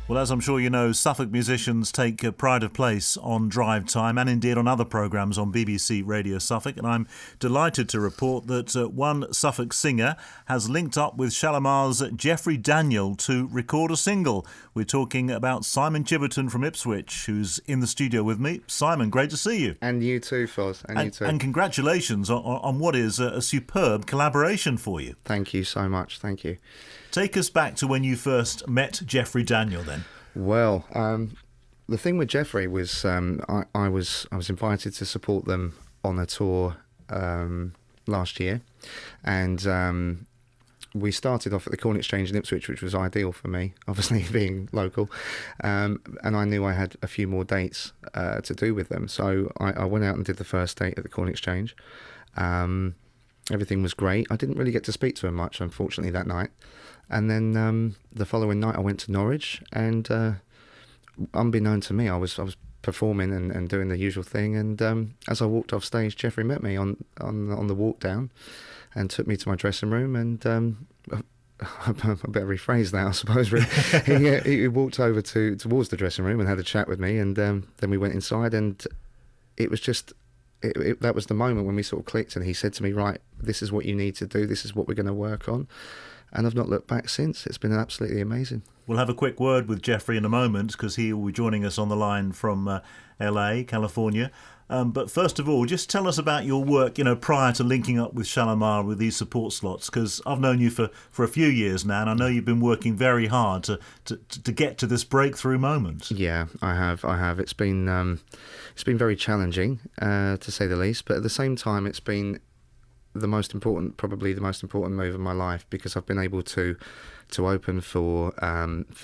Well, as I'm sure you know, Suffolk musicians take pride of place on Drive Time and indeed on other programmes on BBC Radio Suffolk. And I'm delighted to report that one Suffolk singer has linked up with Shalamar's Jeffery Daniel to record a single. We're talking about Simon Chiverton from Ipswich, who's in the studio with me. Simon, great to see you. And you too, Foz. And you too. And congratulations on what is a superb collaboration for you. Thank you so much. Thank you. Take us back to when you first met Jeffery Daniel then. Well, the thing with Jeffery was I was invited to support them on a tour last year, and we started off at the Corn Exchange in Ipswich, which was ideal for me, obviously being local, and I knew I had a few more dates to do with them, so I went out and did the first date at the Corn Exchange. Everything was great. I didn't really get to speak to him much, unfortunately, that night. And then the following night I went to Norwich, and unbeknown to me, I was performing and doing the usual thing. And as I walked off stage, Jeffery met me on the walk down and took me to my dressing room. And I better rephrase that, I suppose. Really. He walked over towards the dressing room and had a chat with me. And then we went inside, and it was just... that was the moment when we sort of clicked, and he said to me, right, this is what you need to do, this is what we're going to work on. And I've not looked back since. It's been absolutely amazing. We'll have a quick word with Jeffery in a moment, because he will be joining us on the line from LA, California. But first of all, just tell us about your work, prior to linking up with Shalamar with these support slots, because I've known you for a few years now, and I know you've been working very hard to get to this breakthrough moment. Yeah, I have. It's been very challenging, to say the least, but at the same time, it's been probably the most important move of my life, because I've been able to open for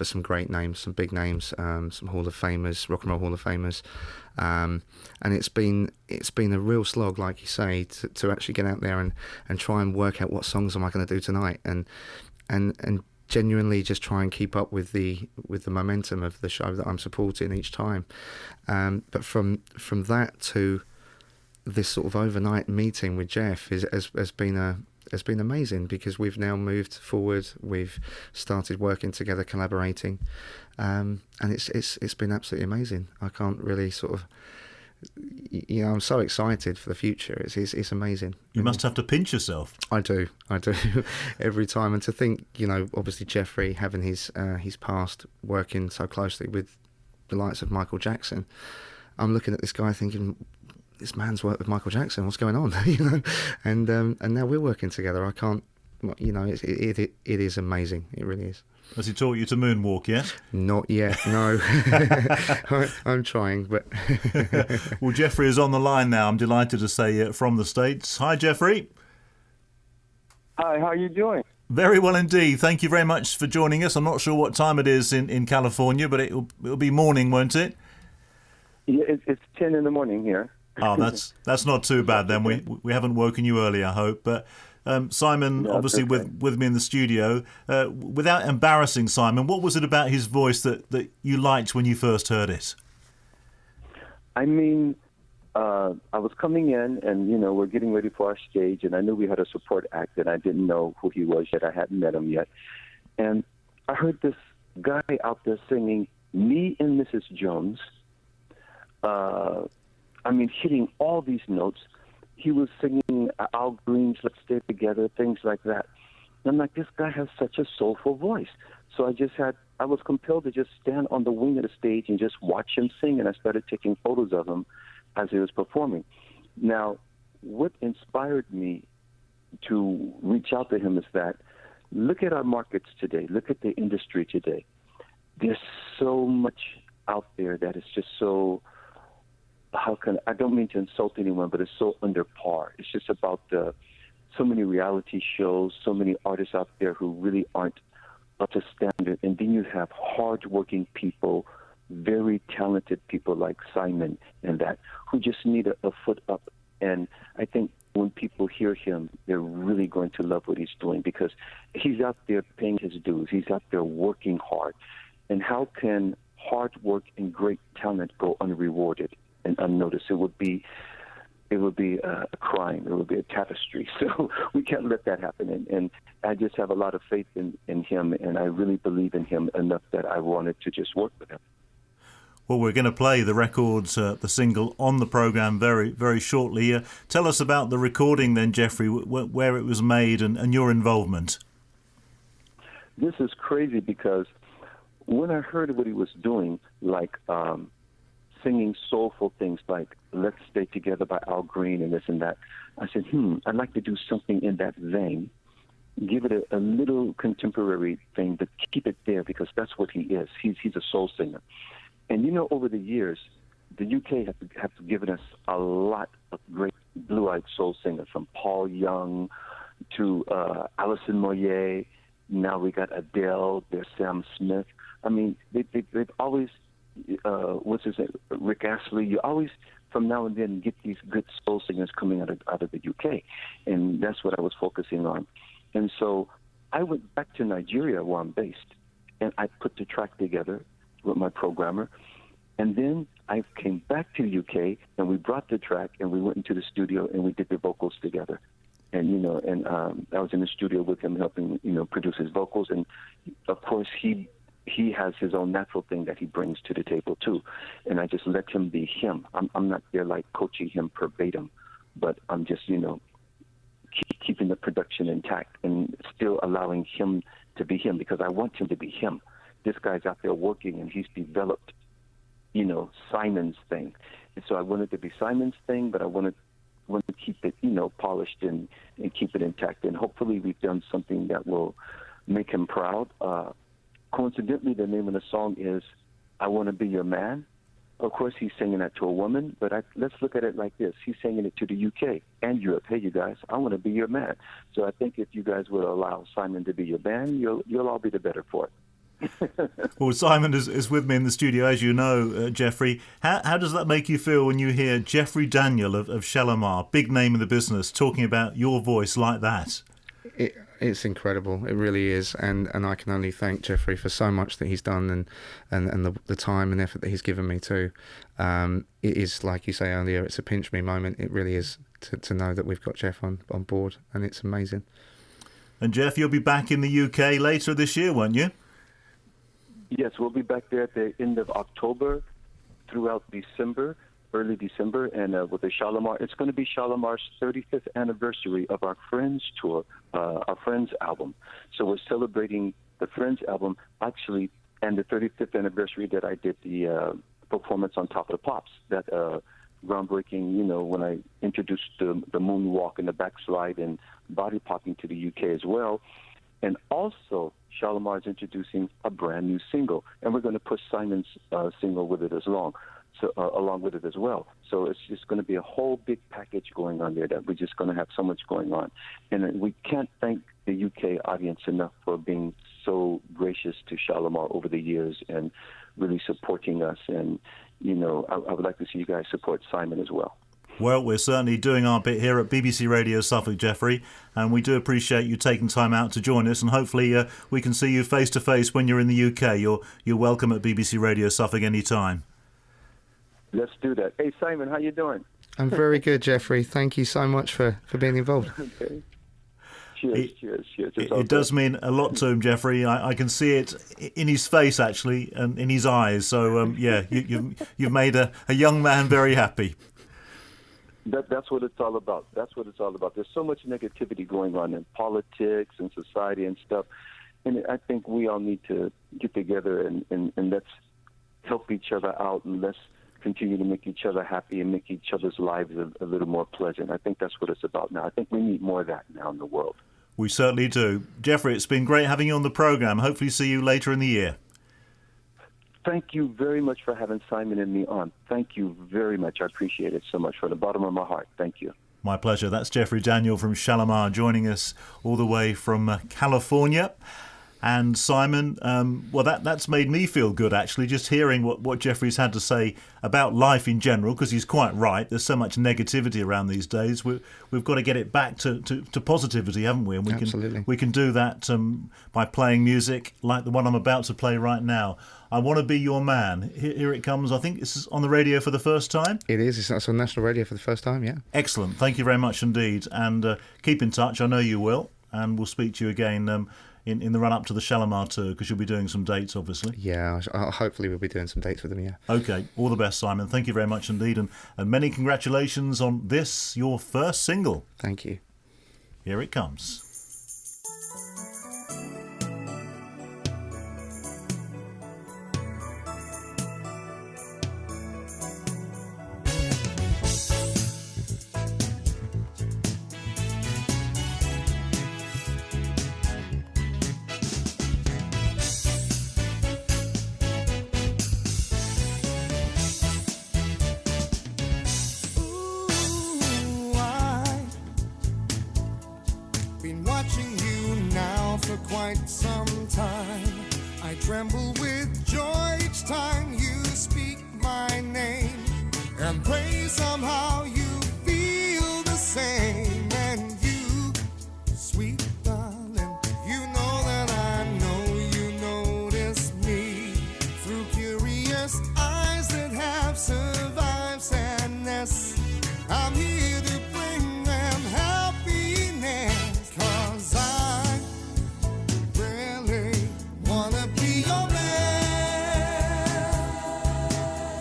some great names, some big names, some Hall of Famers, Rock and Roll Hall of Famers, and it's been a real slog, like you say, to actually get out there and try and work out what songs am I going to do tonight, and genuinely just try and keep up with the momentum of the show that I'm supporting each time. But from that to this sort of overnight meeting with Jeff has been amazing, because we've now moved forward. We've started working together, collaborating, and it's been absolutely amazing. I can't really sort of, I'm so excited for the future. It's amazing. You must have to pinch yourself. I do every time. And to think, obviously Jeffery having his past, working so closely with the likes of Michael Jackson, I'm looking at this guy thinking, this man's worked with Michael Jackson, what's going on? And now we're working together. I can't, it is amazing. It really is. Has he taught you to moonwalk yet? Not yet, no. I'm trying, but... Well, Jeffery is on the line now, I'm delighted to say, from the States. Hi, Jeffery. Hi, how are you doing? Very well indeed. Thank you very much for joining us. I'm not sure what time it is in California, but it'll be morning, won't it? Yeah, it's 10 in the morning here. Oh, that's not too bad then. We haven't woken you early, I hope. But Simon, no, obviously okay. with me in the studio. Without embarrassing Simon, what was it about his voice that you liked when you first heard it? I mean, I was coming in, and we're getting ready for our stage, and I knew we had a support act, and I didn't know who he was yet. I hadn't met him yet, and I heard this guy out there singing "Me and Mrs. Jones." Hitting all these notes. He was singing Al Green's "Let's Stay Together," things like that. And I'm like, this guy has such a soulful voice. So I was compelled to just stand on the wing of the stage and just watch him sing, and I started taking photos of him as he was performing. Now, what inspired me to reach out to him is that, look at our markets today, look at the industry today. There's so much out there that is just so... I don't mean to insult anyone, but it's so under par. It's just about so many reality shows, so many artists out there who really aren't up to standard. And then you have hardworking people, very talented people like Simon and that, who just need a foot up. And I think when people hear him, they're really going to love what he's doing, because he's out there paying his dues. He's out there working hard. And how can hard work and great talent go unrewarded and unnoticed? It would be it would be a crime. It would be a catastrophe. So we can't let that happen. And I just have a lot of faith in him, and I really believe in him enough that I wanted to just work with him. Well, we're going to play the records, the single, on the programme very, very shortly. Tell us about the recording then, Jeffrey, where it was made and your involvement. This is crazy because when I heard what he was doing, like singing soulful things like Let's Stay Together by Al Green and this and that, I said, I'd like to do something in that vein, give it a little contemporary thing, but keep it there because that's what he is. He's a soul singer. And you know, over the years, the UK have given us a lot of great blue-eyed soul singers, from Paul Young to Alison Moyet. Now we got Adele, there's Sam Smith. I mean, they've always, what's his name, Rick Astley. You always, from now and then, get these good soul singers coming out of the UK. And that's what I was focusing on. And so I went back to Nigeria, where I'm based, and I put the track together with my programmer. And then I came back to the UK, and we brought the track, and we went into the studio, and we did the vocals together. And, I was in the studio with him helping, produce his vocals. And, of course, he has his own natural thing that he brings to the table, too. And I just let him be him. I'm not there, like, coaching him verbatim, but I'm just, keeping the production intact and still allowing him to be him because I want him to be him. This guy's out there working, and he's developed, Simon's thing. And so I wanted to be Simon's thing, but I wanted to keep it, polished and keep it intact. And hopefully we've done something that will make him proud. Coincidentally, the name of the song is I Want to Be Your Man. Of course, he's singing that to a woman, but let's look at it like this. He's singing it to the UK and Europe. Hey, you guys, I want to be your man. So I think if you guys would allow Simon to be your man, you'll all be the better for it. Well, Simon is with me in the studio, as you know, Jeffrey. How does that make you feel when you hear Jeffery Daniel of Shalamar, big name in the business, talking about your voice like that? It's incredible. It really is. And I can only thank Jeffrey for so much that he's done and the time and effort that he's given me too. It is, like you say earlier, it's a pinch me moment. It really is to know that we've got Jeff on board, and it's amazing. And Jeff, you'll be back in the UK later this year, won't you? Yes, we'll be back there at the end of October throughout December, early December, and with the Shalamar. It's going to be Shalamar's 35th anniversary of our Friends tour, our Friends album. So we're celebrating the Friends album, actually, and the 35th anniversary that I did the performance on Top of the Pops, that groundbreaking, when I introduced the moonwalk and the backslide and body popping to the UK as well. And also, Shalamar is introducing a brand new single, and we're going to push Simon's single with it along with it as well. So it's just going to be a whole big package going on there that we're just going to have so much going on. And we can't thank the UK audience enough for being so gracious to Shalamar over the years and really supporting us. And, I would like to see you guys support Simon as well. Well, we're certainly doing our bit here at BBC Radio Suffolk, Jeffrey, and we do appreciate you taking time out to join us, and hopefully we can see you face to face when you're in the UK. You're welcome at BBC Radio Suffolk anytime. Let's do that. Hey, Simon, how you doing? I'm very good, Jeffrey. Thank you so much for being involved. Okay. Cheers. It does mean a lot to him, Jeffrey. I can see it in his face, actually, and in his eyes. So, you've made a young man very happy. That's what it's all about. There's so much negativity going on in politics and society and stuff. And I think we all need to get together and let's help each other out, and let's continue to make each other happy and make each other's lives a little more pleasant. I think that's what it's about now. I think we need more of that now in the world. We certainly do. Jeffrey, it's been great having you on the programme. Hopefully see you later in the year. Thank you very much for having Simon and me on. Thank you very much. I appreciate it so much from the bottom of my heart. Thank you. My pleasure. That's Jeffery Daniel from Shalamar joining us all the way from California. And Simon, well, that's made me feel good, actually, just hearing what Jeffrey's had to say about life in general, because he's quite right. There's so much negativity around these days. We've got to get it back to positivity, haven't we? And we can do that by playing music like the one I'm about to play right now. I Want to Be Your Man. Here it comes. I think this is on the radio for the first time. It is. It's on national radio for the first time, yeah. Excellent. Thank you very much indeed. And keep in touch. I know you will. And we'll speak to you again in the run-up to the Shalamar tour, because you'll be doing some dates, obviously. Yeah, hopefully we'll be doing some dates with them, yeah. OK, all the best, Simon. Thank you very much indeed, and many congratulations on this, your first single. Thank you. Here it comes. Been watching you now for quite some time. I tremble with joy each time you speak my name, and pray somehow you feel the same. And you, sweet darling, you know that I know you notice me through curious eyes that have survived sadness. I'm here to bring them happiness, 'cause I really wanna be your man.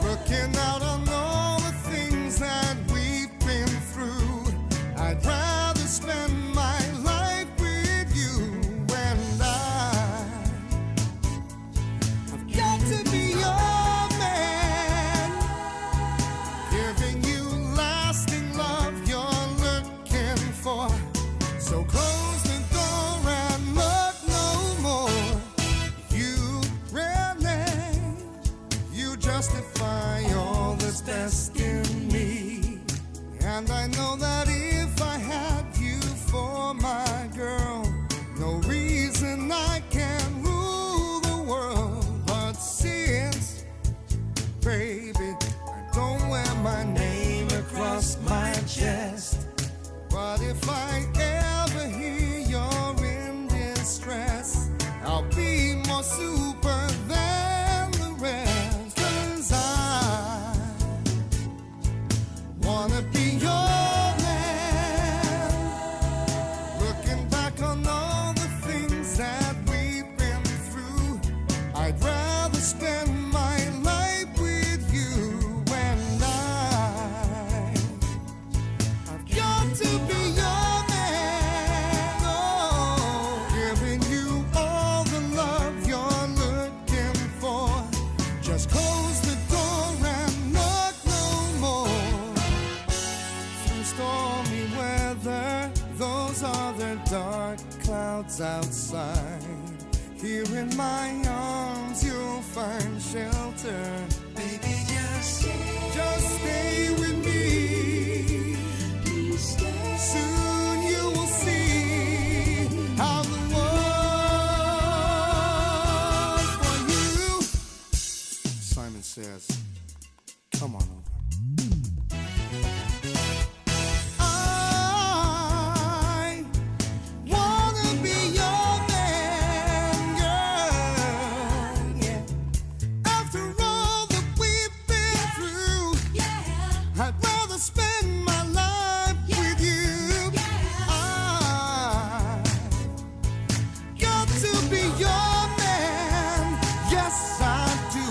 Looking out on all the things that we've been through, I'd rather spend my life with you. And I've got to be your man, giving you lasting love you're looking for. So close the door and look no more. You really, you justify all that's best in me. And I know that if I had you for my girl, no reason I can rule the world. But since, baby, I don't wear my name across my chest, but if I ever hear you're in distress, I'll be more super than the rest. 'Cause I wanna be your man. Looking back on all the things that we've been through, I'd rather spend my life with you. And I've got to be your man, oh, giving you all the love you're looking for. Just close the door and look no more. Through stormy weather, those are the dark clouds outside. Here in my arms you'll find shelter. Baby, just stay with me. Please stay. Soon you will see how the world for you. Simon says, come on over. I wanna be your man, girl. Yeah. After all that we've been through, I'd rather spend my life with you. I got to be your man, yes I do.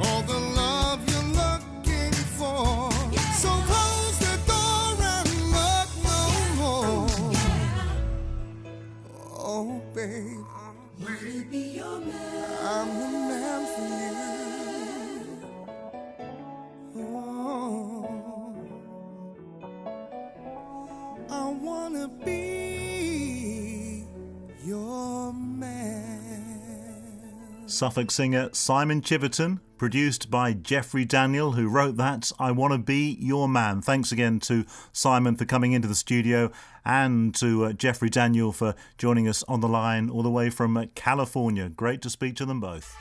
All the love you're looking for. So close the door and look no more. Oh, babe, wanna be your man. I'm the man for you. Oh, I wanna be your man. Suffolk singer Simon Chiverton, produced by Jeffery Daniel, who wrote that I Want to Be Your Man. Thanks again to Simon for coming into the studio, and to Jeffery Daniel for joining us on the line all the way from California. Great to speak to them both.